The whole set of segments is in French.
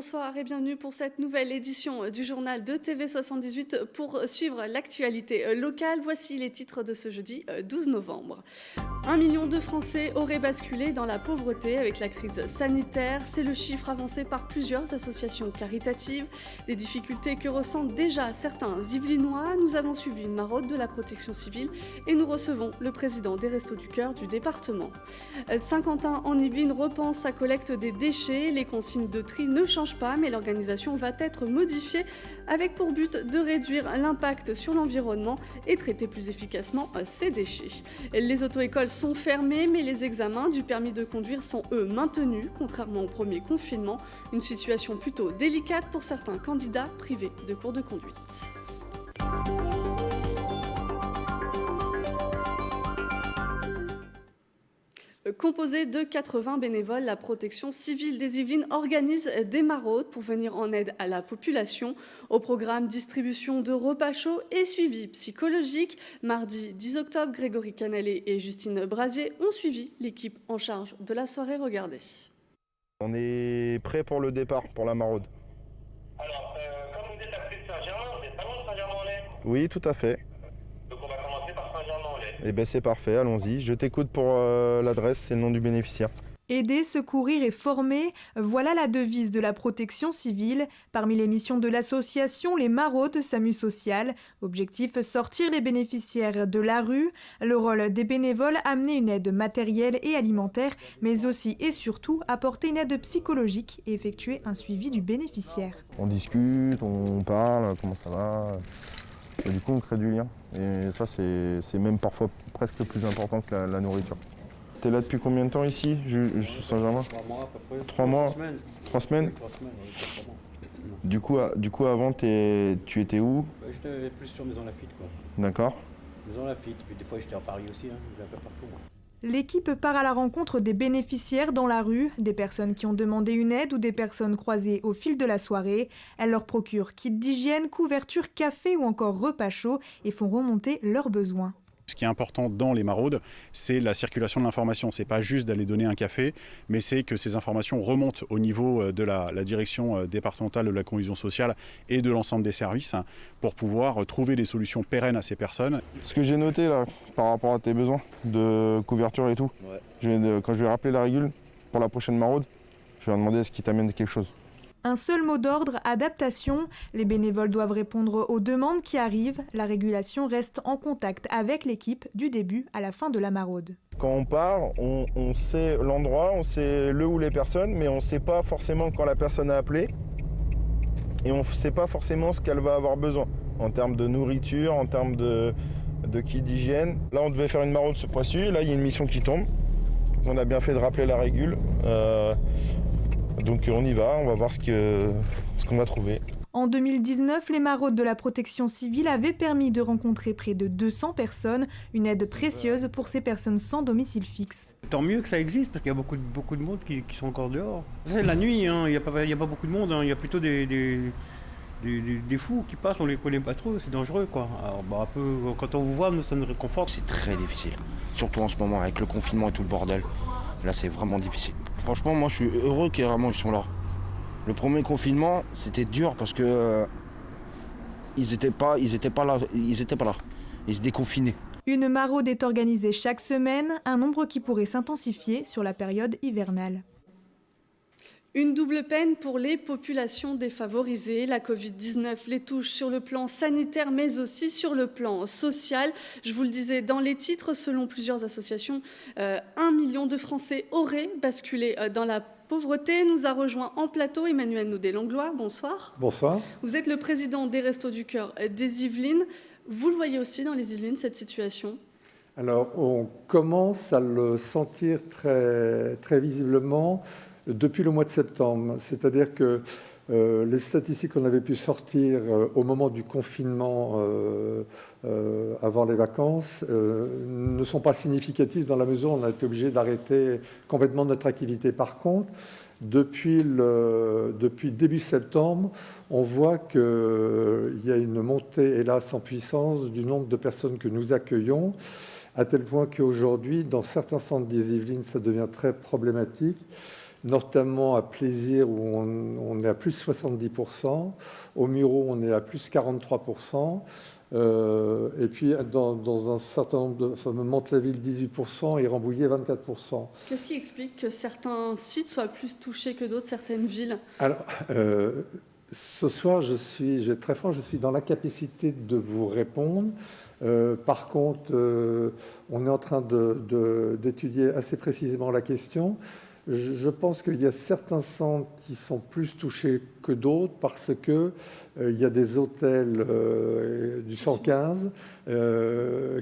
Bonsoir et bienvenue pour cette nouvelle édition du journal de TV78 pour suivre l'actualité locale. Voici les titres de ce jeudi 12 novembre. 1 million de Français auraient basculé dans la pauvreté avec la crise sanitaire. C'est le chiffre avancé par plusieurs associations caritatives. Des difficultés que ressentent déjà certains Yvelinois. Nous avons suivi une maraude de la protection civile et nous recevons le président des Restos du Cœur du département. Saint-Quentin en Yvelines repense sa collecte des déchets. Les consignes de tri ne changent pas, mais l'organisation va être modifiée avec pour but de réduire l'impact sur l'environnement et traiter plus efficacement ces déchets. Les auto-écoles sont fermées, mais les examens du permis de conduire sont eux maintenus, contrairement au premier confinement. Une situation plutôt délicate pour certains candidats privés de cours de conduite. Composée de 80 bénévoles, la protection civile des Yvelines organise des maraudes pour venir en aide à la population. Au programme, distribution de repas chauds et suivi psychologique. Mardi 10 octobre, Grégory Canalé et Justine Brasier ont suivi l'équipe en charge de la soirée. Regardez. On est prêt pour le départ, pour la maraude. Alors, comme vous êtes à côté de Saint-Germain, vous êtes pas loin de Saint-Germain-en-Laye? Oui, tout à fait. Donc on va commencer par Saint-Germain-en-Laye. Eh bien c'est parfait, allons-y. Je t'écoute pour l'adresse, c'est le nom du bénéficiaire. Aider, secourir et former, voilà la devise de la protection civile. Parmi les missions de l'association, les maraudes SAMU Social. Objectif, sortir les bénéficiaires de la rue. Le rôle des bénévoles, amener une aide matérielle et alimentaire, mais aussi et surtout apporter une aide psychologique et effectuer un suivi du bénéficiaire. On discute, on parle, comment ça va. Et du coup on crée du lien. Et ça c'est même parfois presque plus important que la nourriture. T'es là depuis combien de temps ici, Saint-Germain? 3 mois à peu près. 3 mois? 3 semaines. 3 semaines? 3 semaines, oui, 3 mois. Du coup avant tu étais où? J'étais plus sur Maison Lafitte, quoi. D'accord. Maison Lafitte, puis des fois j'étais à Paris aussi, hein. J'étais un peu partout, moi. L'équipe part à la rencontre des bénéficiaires dans la rue, des personnes qui ont demandé une aide ou des personnes croisées au fil de la soirée. Elle leur procure kit d'hygiène, couverture, café ou encore repas chauds et font remonter leurs besoins. Ce qui est important dans les maraudes, c'est la circulation de l'information. Ce n'est pas juste d'aller donner un café, mais c'est que ces informations remontent au niveau de la direction départementale de la cohésion sociale et de l'ensemble des services pour pouvoir trouver des solutions pérennes à ces personnes. Ce que j'ai noté là, par rapport à tes besoins de couverture et tout, quand je vais rappeler la régule pour la prochaine maraude, je vais leur demander est-ce qu'ils t'amènent quelque chose. Un seul mot d'ordre, adaptation. Les bénévoles doivent répondre aux demandes qui arrivent. La régulation reste en contact avec l'équipe du début à la fin de la maraude. Quand on part, on sait l'endroit, on sait le ou les personnes, mais on ne sait pas forcément quand la personne a appelé. Et on ne sait pas forcément ce qu'elle va avoir besoin, en termes de nourriture, en termes de kit d'hygiène. Là, on devait faire une maraude ce mois-ci, là, il y a une mission qui tombe. Donc, on a bien fait de rappeler la régule. Donc on y va, on va voir ce qu'on va trouver. En 2019, les maraudes de la protection civile avaient permis de rencontrer près de 200 personnes, une aide précieuse pour ces personnes sans domicile fixe. Tant mieux que ça existe, parce qu'il y a beaucoup de monde qui sont encore dehors. C'est la nuit, hein. Il n'y a pas beaucoup de monde, hein. Il y a plutôt des fous qui passent, on les connaît pas trop, c'est dangereux, quoi. Alors, un peu, quand on vous voit, ça nous réconforte. C'est très difficile, surtout en ce moment avec le confinement et tout le bordel. Là, c'est vraiment difficile. Franchement, moi, je suis heureux qu'ils sont là. Le premier confinement, c'était dur parce que ils étaient pas là. Ils se déconfinaient. Une maraude est organisée chaque semaine, un nombre qui pourrait s'intensifier sur la période hivernale. Une double peine pour les populations défavorisées. La Covid-19 les touche sur le plan sanitaire, mais aussi sur le plan social. Je vous le disais dans les titres, selon plusieurs associations, 1 million de Français auraient basculé dans la pauvreté. Nous a rejoint en plateau Emmanuel Naudet-Langlois. Bonsoir. Bonsoir. Vous êtes le président des Restos du Cœur des Yvelines. Vous le voyez aussi dans les Yvelines, cette situation? Alors, on commence à le sentir très, très visiblement depuis le mois de septembre. C'est-à-dire que les statistiques qu'on avait pu sortir au moment du confinement avant les vacances ne sont pas significatives dans la mesure où on a été obligé d'arrêter complètement notre activité. Par contre, depuis début septembre, on voit qu'il y a une montée, hélas, en puissance du nombre de personnes que nous accueillons, à tel point qu'aujourd'hui, dans certains centres des Yvelines, ça devient très problématique. notamment à Plaisir où on est à plus 70%, au Muro on est à plus 43%, et puis dans un certain nombre de... Enfin, Mantes-la-Ville 18% et Rambouillet 24%. Qu'est-ce qui explique que certains sites soient plus touchés que d'autres, certaines villes? Alors, ce soir, je vais être très franc, je suis dans l'incapacité de vous répondre. Par contre, on est en train d'étudier assez précisément la question. Je pense qu'il y a certains centres qui sont plus touchés que d'autres parce que il y a des hôtels du 115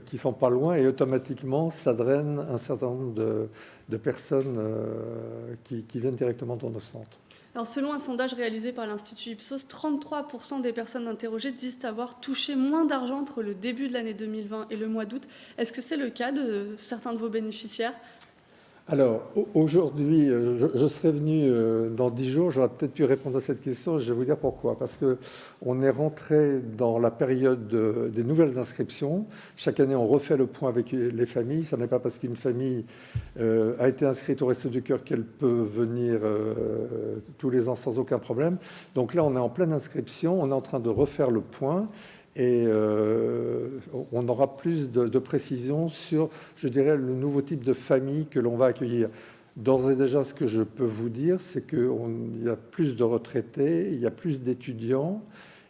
qui sont pas loin et automatiquement ça draine un certain nombre de personnes qui viennent directement dans nos centres. Alors, selon un sondage réalisé par l'Institut Ipsos, 33% des personnes interrogées disent avoir touché moins d'argent entre le début de l'année 2020 et le mois d'août. Est-ce que c'est le cas de certains de vos bénéficiaires? Alors, aujourd'hui, je serais venu dans 10 jours, j'aurais peut-être pu répondre à cette question, je vais vous dire pourquoi. Parce qu'on est rentré dans la période des nouvelles inscriptions. Chaque année, on refait le point avec les familles. Ce n'est pas parce qu'une famille a été inscrite au Resto du Cœur qu'elle peut venir tous les ans sans aucun problème. Donc là, on est en pleine inscription, on est en train de refaire le point. Et on aura plus de précisions sur, je dirais, le nouveau type de famille que l'on va accueillir. D'ores et déjà, ce que je peux vous dire, c'est qu'il y a plus de retraités, il y a plus d'étudiants,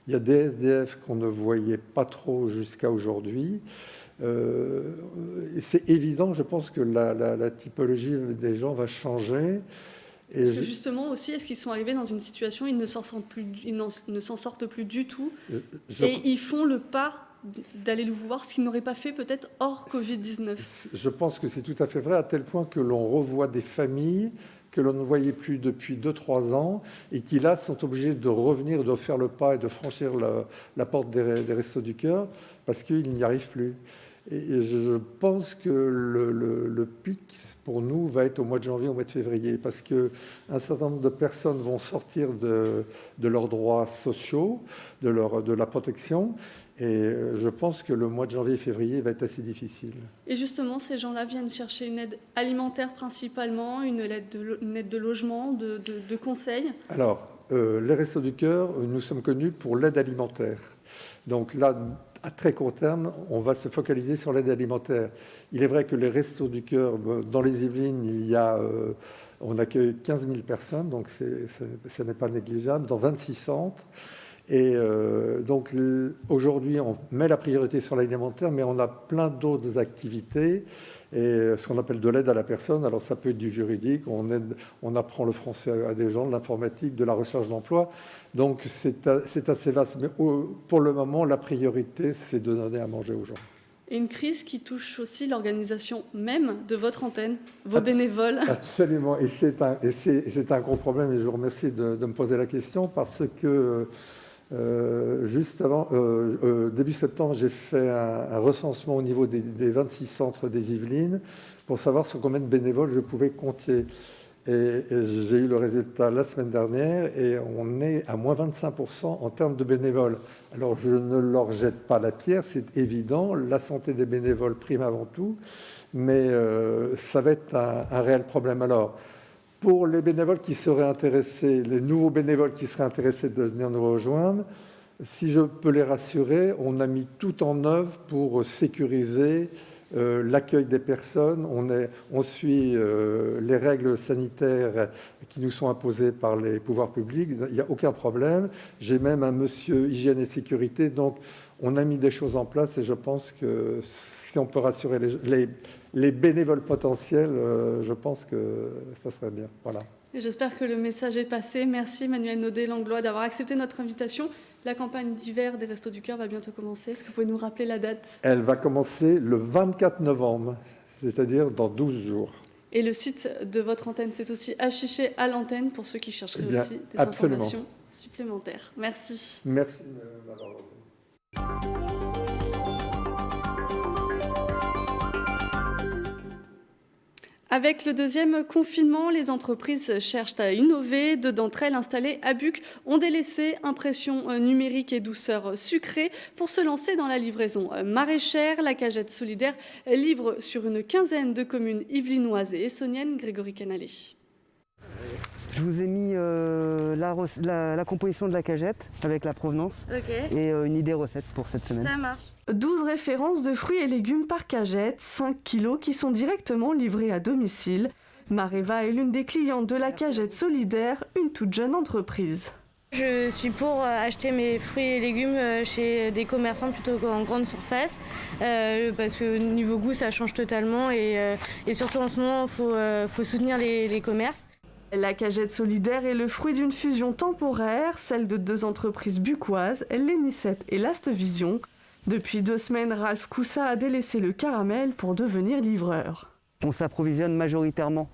il y a des SDF qu'on ne voyait pas trop jusqu'à aujourd'hui. C'est évident, je pense que la typologie des gens va changer. Parce que justement aussi, est-ce qu'ils sont arrivés dans une situation où ils ne s'en sortent plus du tout et ils font le pas d'aller le voir, ce qu'ils n'auraient pas fait peut-être hors Covid-19? Je pense que c'est tout à fait vrai, à tel point que l'on revoit des familles que l'on ne voyait plus depuis 2-3 ans et qui là sont obligés de revenir, de faire le pas et de franchir la porte des Restos du Cœur parce qu'ils n'y arrivent plus. Et je pense que le pic pour nous va être au mois de janvier, au mois de février, parce qu'un certain nombre de personnes vont sortir de leurs droits sociaux, de la protection, et je pense que le mois de janvier et février va être assez difficile. Et justement, ces gens-là viennent chercher une aide alimentaire principalement, une aide de logement, de conseils? Alors, les Restos du Cœur, nous sommes connus pour l'aide alimentaire. Donc là, à très court terme, on va se focaliser sur l'aide alimentaire. Il est vrai que les Restos du Cœur, dans les Yvelines, on accueille 15 000 personnes, donc ce n'est pas négligeable, dans 26 centres. Et donc aujourd'hui, on met la priorité sur l'alimentaire, mais on a plein d'autres activités, et ce qu'on appelle de l'aide à la personne. Alors ça peut être du juridique, on apprend le français à des gens, de l'informatique, de la recherche d'emploi. Donc c'est assez vaste. Mais pour le moment, la priorité, c'est de donner à manger aux gens. Et une crise qui touche aussi l'organisation même de votre antenne, vos bénévoles. Absolument, et c'est un gros problème, et je vous remercie de me poser la question, parce que juste avant, début septembre, j'ai fait un recensement au niveau des 26 centres des Yvelines pour savoir sur combien de bénévoles je pouvais compter. Et j'ai eu le résultat la semaine dernière et on est à moins 25% en termes de bénévoles. Alors je ne leur jette pas la pierre, c'est évident, la santé des bénévoles prime avant tout, mais ça va être un réel problème. Alors, pour les bénévoles qui seraient intéressés, les nouveaux bénévoles qui seraient intéressés de venir nous rejoindre, si je peux les rassurer, on a mis tout en œuvre pour sécuriser l'accueil des personnes. On suit les règles sanitaires qui nous sont imposées par les pouvoirs publics. Il n'y a aucun problème. J'ai même un monsieur hygiène et sécurité. Donc, on a mis des choses en place et je pense que si on peut rassurer les bénévoles potentiels, je pense que ça serait bien. Voilà. J'espère que le message est passé. Merci Emmanuel Naudet-Langlois d'avoir accepté notre invitation. La campagne d'hiver des Restos du Cœur va bientôt commencer. Est-ce que vous pouvez nous rappeler la date? Elle va commencer le 24 novembre, c'est-à-dire dans 12 jours. Et le site de votre antenne, c'est aussi affiché à l'antenne pour ceux qui chercheraient aussi des absolument. Informations supplémentaires. Merci. Merci de m'avoir rejoint. Avec le deuxième confinement, les entreprises cherchent à innover. Deux d'entre elles, installées à Buc, ont délaissé impression numérique et douceur sucrée pour se lancer dans la livraison maraîchère. La Cagette solidaire livre sur une quinzaine de communes yvelinoises et essonniennes. Grégory Canalé. Je vous ai mis la composition de la cagette avec la provenance et une idée recette pour cette semaine. Ça marche. 12 références de fruits et légumes par cagette, 5 kilos qui sont directement livrés à domicile. Mareva est l'une des clientes de la Cagette Solidaire, une toute jeune entreprise. Je suis pour acheter mes fruits et légumes chez des commerçants plutôt qu'en grande surface parce que niveau goût ça change totalement et surtout en ce moment il faut soutenir les commerces. La Cagette Solidaire est le fruit d'une fusion temporaire, celle de 2 entreprises bucquoises, Lénicette et Lastvision. Depuis 2 semaines, Ralph Coussa a délaissé le caramel pour devenir livreur. On s'approvisionne majoritairement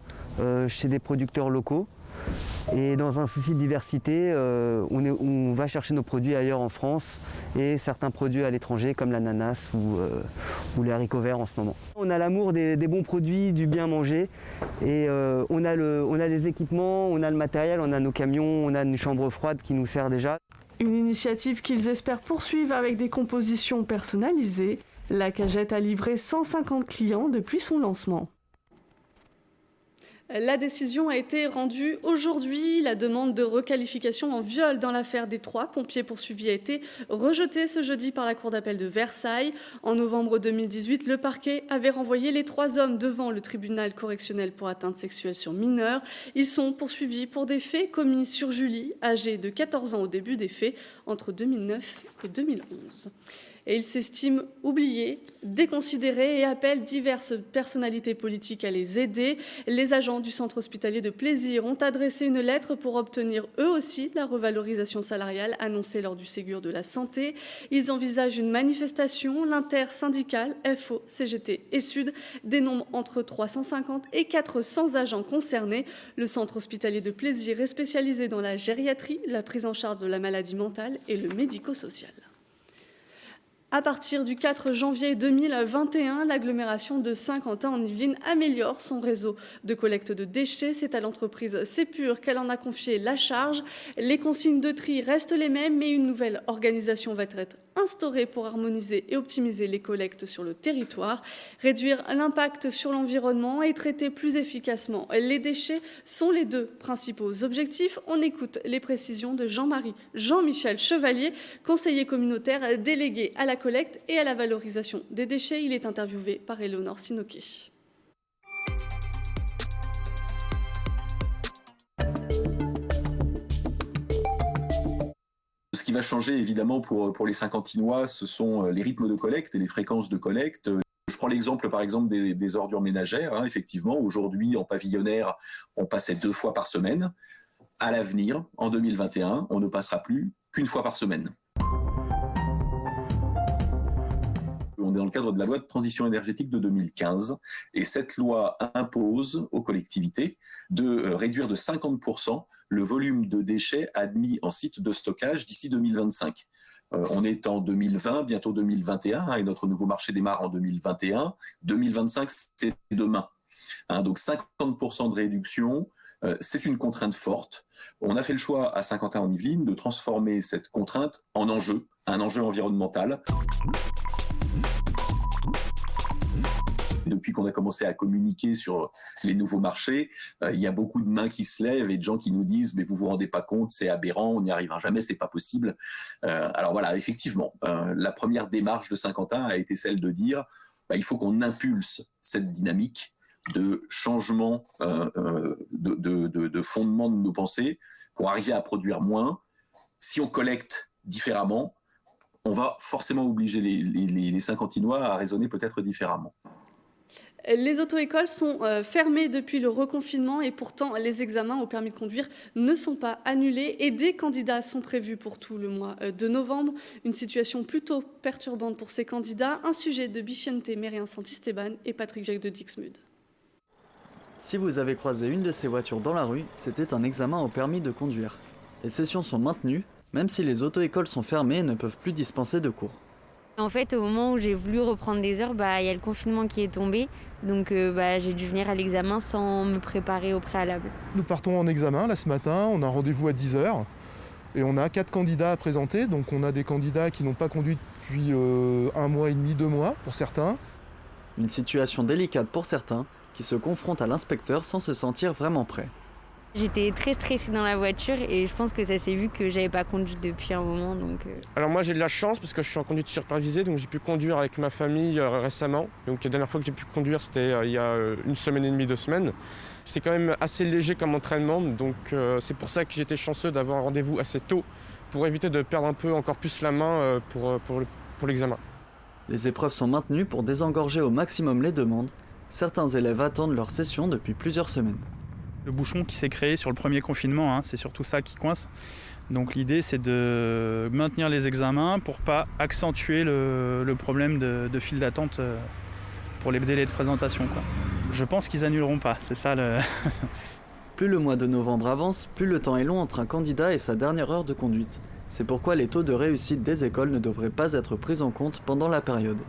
chez des producteurs locaux. Et dans un souci de diversité, on va chercher nos produits ailleurs en France et certains produits à l'étranger comme l'ananas ou les haricots verts en ce moment. On a l'amour des bons produits, du bien manger et on a les équipements, on a le matériel, on a nos camions, on a une chambre froide qui nous sert déjà. Une initiative qu'ils espèrent poursuivre avec des compositions personnalisées. La Cagette a livré 150 clients depuis son lancement. La décision a été rendue aujourd'hui. La demande de requalification en viol dans l'affaire des 3 pompiers poursuivis a été rejetée ce jeudi par la Cour d'appel de Versailles. En novembre 2018, le parquet avait renvoyé les 3 hommes devant le tribunal correctionnel pour atteinte sexuelle sur mineurs. Ils sont poursuivis pour des faits commis sur Julie, âgée de 14 ans au début des faits, entre 2009 et 2011. Et il s'estime oublié, déconsidéré et appelle diverses personnalités politiques à les aider. Les agents du centre hospitalier de Plaisir ont adressé une lettre pour obtenir eux aussi la revalorisation salariale annoncée lors du Ségur de la Santé. Ils envisagent une manifestation. L'intersyndicale FO, CGT et Sud dénombre entre 350 et 400 agents concernés. Le centre hospitalier de Plaisir est spécialisé dans la gériatrie, la prise en charge de la maladie mentale et le médico-social. À partir du 4 janvier 2021, l'agglomération de Saint-Quentin-en-Yvelines améliore son réseau de collecte de déchets. C'est à l'entreprise Sepur qu'elle en a confié la charge. Les consignes de tri restent les mêmes, mais une nouvelle organisation va être instaurée pour harmoniser et optimiser les collectes sur le territoire. Réduire l'impact sur l'environnement et traiter plus efficacement les déchets sont les 2 principaux objectifs. On écoute les précisions de Jean-Michel Chevalier, conseiller communautaire délégué à la collecte et à la valorisation des déchets. Il est interviewé par Éléonore Sinoquet. Ce qui va changer évidemment pour les Saint-Quentinois, ce sont les rythmes de collecte et les fréquences de collecte. Je prends l'exemple par exemple des ordures ménagères. Effectivement, aujourd'hui en pavillonnaire, on passait 2 fois par semaine. À l'avenir, en 2021, on ne passera plus qu'1 fois par semaine. On est dans le cadre de la loi de transition énergétique de 2015 et cette loi impose aux collectivités de réduire de 50% le volume de déchets admis en site de stockage d'ici 2025. On est en 2020, bientôt 2021 et notre nouveau marché démarre en 2021. 2025, c'est demain. Donc 50% de réduction, c'est une contrainte forte. On a fait le choix à Saint-Quentin-en-Yvelines de transformer cette contrainte en enjeu, un enjeu environnemental. Depuis qu'on a commencé à communiquer sur les nouveaux marchés, il y a beaucoup de mains qui se lèvent et de gens qui nous disent « mais vous vous rendez pas compte, c'est aberrant, on n'y arrivera jamais, c'est pas possible ». Alors voilà, effectivement, la première démarche de Saint-Quentin a été celle de dire il faut qu'on impulse cette dynamique de changement de fondement de nos pensées pour arriver à produire moins. Si on collecte différemment, on va forcément obliger les Saint-Quentinois à raisonner peut-être différemment. Les auto-écoles sont fermées depuis le reconfinement et pourtant les examens au permis de conduire ne sont pas annulés et des candidats sont prévus pour tout le mois de novembre. Une situation plutôt perturbante pour ces candidats. Un sujet de Bichente Mérien Santisteban et Patrick Jacques de Dixmude. Si vous avez croisé une de ces voitures dans la rue, c'était un examen au permis de conduire. Les sessions sont maintenues, même si les auto-écoles sont fermées et ne peuvent plus dispenser de cours. En fait, au moment où j'ai voulu reprendre des heures, y a le confinement qui est tombé. Donc j'ai dû venir à l'examen sans me préparer au préalable. Nous partons en examen là ce matin, on a un rendez-vous à 10h et on a 4 candidats à présenter. Donc on a des candidats qui n'ont pas conduit depuis 1 mois et demi, 2 mois pour certains. Une situation délicate pour certains qui se confrontent à l'inspecteur sans se sentir vraiment prêts. J'étais très stressée dans la voiture et je pense que ça s'est vu que j'avais pas conduit depuis un moment. Alors moi j'ai de la chance parce que je suis en conduite supervisée, donc j'ai pu conduire avec ma famille récemment. Donc la dernière fois que j'ai pu conduire c'était il y a 1 semaine et demie, 2 semaines. C'est quand même assez léger comme entraînement, donc c'est pour ça que j'étais chanceux d'avoir un rendez-vous assez tôt pour éviter de perdre un peu encore plus la main pour l'examen. Les épreuves sont maintenues pour désengorger au maximum les demandes. Certains élèves attendent leur session depuis plusieurs semaines. Le bouchon qui s'est créé sur le premier confinement, c'est surtout ça qui coince. Donc l'idée c'est de maintenir les examens pour pas accentuer le problème de file d'attente pour les délais de présentation, quoi. Je pense qu'ils annuleront pas, c'est ça le... Plus le mois de novembre avance, plus le temps est long entre un candidat et sa dernière heure de conduite. C'est pourquoi les taux de réussite des écoles ne devraient pas être pris en compte pendant la période.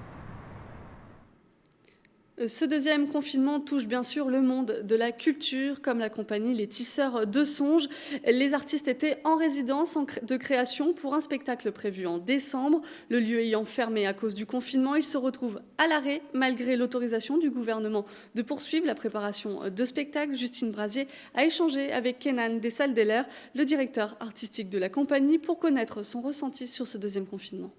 Ce deuxième confinement touche bien sûr le monde de la culture, comme la compagnie Les Tisseurs de Songes. Les artistes étaient en résidence de création pour un spectacle prévu en décembre. Le lieu ayant fermé à cause du confinement, ils se retrouvent à l'arrêt malgré l'autorisation du gouvernement de poursuivre la préparation de spectacles. Justine Brasier a échangé avec Kenan Dessaldeller, le directeur artistique de la compagnie, pour connaître son ressenti sur ce deuxième confinement.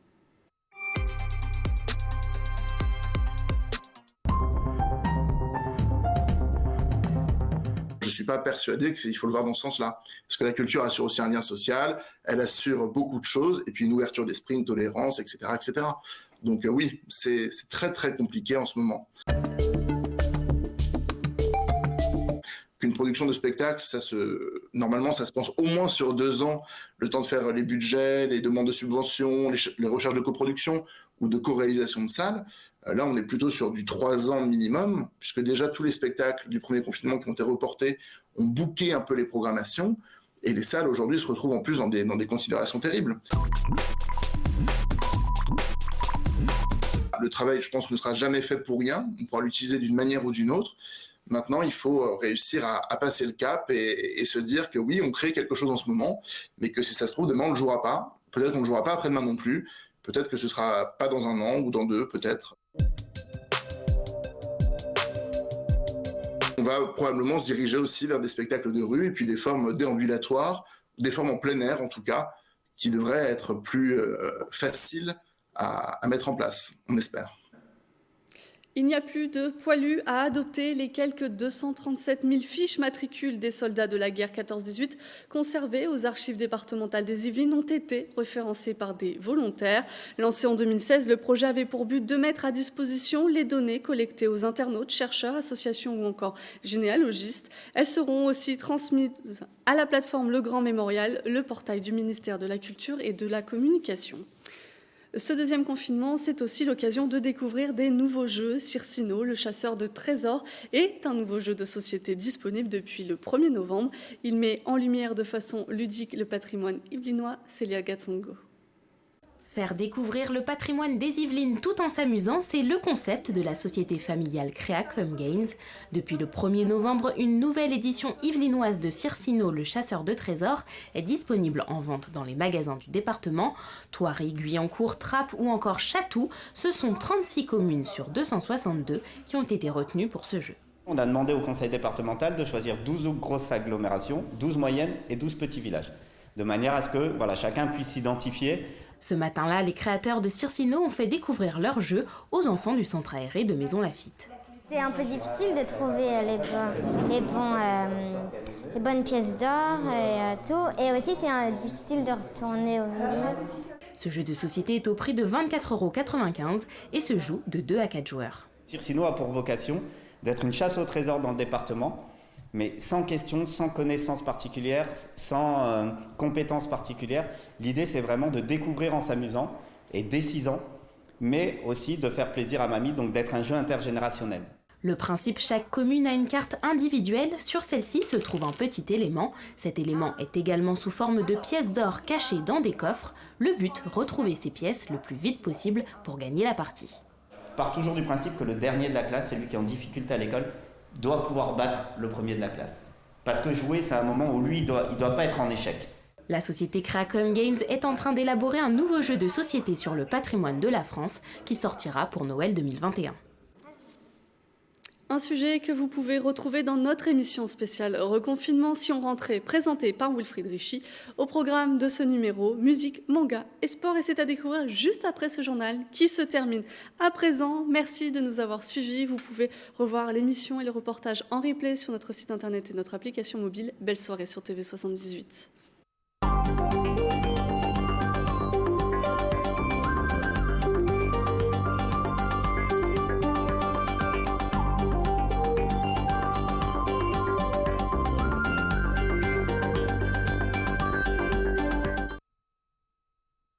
Je ne suis pas persuadé qu'il faut le voir dans ce sens-là. Parce que la culture assure aussi un lien social, elle assure beaucoup de choses, et puis une ouverture d'esprit, une tolérance, etc. etc. Donc oui, c'est très très compliqué en ce moment. Qu'une production de spectacle, normalement, ça se pense au moins sur 2 ans, le temps de faire les budgets, les demandes de subventions, les recherches de coproduction ou de co-réalisation de salles. Là, on est plutôt sur du 3 ans minimum, puisque déjà tous les spectacles du premier confinement qui ont été reportés ont booké un peu les programmations, et les salles aujourd'hui se retrouvent en plus dans des considérations terribles. Le travail, je pense, ne sera jamais fait pour rien, on pourra l'utiliser d'une manière ou d'une autre. Maintenant, il faut réussir à passer le cap et se dire que oui, on crée quelque chose en ce moment, mais que si ça se trouve, demain, on ne le jouera pas. Peut-être qu'on ne le jouera pas après-demain non plus. Peut-être que ce ne sera pas dans 1 an ou dans 2, peut-être. On va probablement se diriger aussi vers des spectacles de rue et puis des formes déambulatoires, des formes en plein air en tout cas, qui devraient être plus faciles à mettre en place, on espère. Il n'y a plus de poilus à adopter. Les quelques 237 000 fiches matricules des soldats de la guerre 14-18 conservées aux archives départementales des Yvelines ont été référencées par des volontaires. Lancé en 2016, le projet avait pour but de mettre à disposition les données collectées aux internautes, chercheurs, associations ou encore généalogistes. Elles seront aussi transmises à la plateforme Le Grand Mémorial, le portail du ministère de la Culture et de la Communication. Ce deuxième confinement, c'est aussi l'occasion de découvrir des nouveaux jeux. Circino, le chasseur de trésors, est un nouveau jeu de société disponible depuis le 1er novembre. Il met en lumière de façon ludique le patrimoine yvelinois. Célia Gatsongo. Faire découvrir le patrimoine des Yvelines tout en s'amusant, c'est le concept de la société familiale Creacum Games. Depuis le 1er novembre, une nouvelle édition yvelinoise de Circino, le chasseur de trésors, est disponible en vente dans les magasins du département. Thoiry, Guyancourt, Trappes ou encore Chatou, ce sont 36 communes sur 262 qui ont été retenues pour ce jeu. On a demandé au conseil départemental de choisir 12 grosses agglomérations, 12 moyennes et 12 petits villages, de manière à ce que chacun puisse s'identifier. Ce matin-là, les créateurs de Circino ont fait découvrir leur jeu aux enfants du centre aéré de Maison Lafitte. C'est un peu difficile de trouver les bonnes pièces d'or et tout. Et aussi, c'est difficile de retourner au milieu. Ce jeu de société est au prix de 24,95 € et se joue de 2 à 4 joueurs. Circino a pour vocation d'être une chasse au trésor dans le département, mais sans question, sans connaissances particulières, sans compétences particulières. L'idée, c'est vraiment de découvrir en s'amusant, et dès 6 ans, mais aussi de faire plaisir à mamie, donc d'être un jeu intergénérationnel. Le principe, chaque commune a une carte individuelle. Sur celle-ci se trouve un petit élément. Cet élément est également sous forme de pièces d'or cachées dans des coffres. Le but, retrouver ces pièces le plus vite possible pour gagner la partie. Je pars toujours du principe que le dernier de la classe, celui qui est en difficulté à l'école, doit pouvoir battre le premier de la classe. Parce que jouer, c'est un moment où lui, il doit pas être en échec. La société Creacum Games est en train d'élaborer un nouveau jeu de société sur le patrimoine de la France qui sortira pour Noël 2021. un sujet que vous pouvez retrouver dans notre émission spéciale Reconfinement si on rentrait, présentée par Wilfried Richy. Au programme de ce numéro, musique, manga et sport, et c'est à découvrir juste après ce journal qui se termine à présent. Merci de nous avoir suivis. Vous pouvez revoir l'émission et le reportage en replay sur notre site internet et notre application mobile. Belle soirée sur TV78.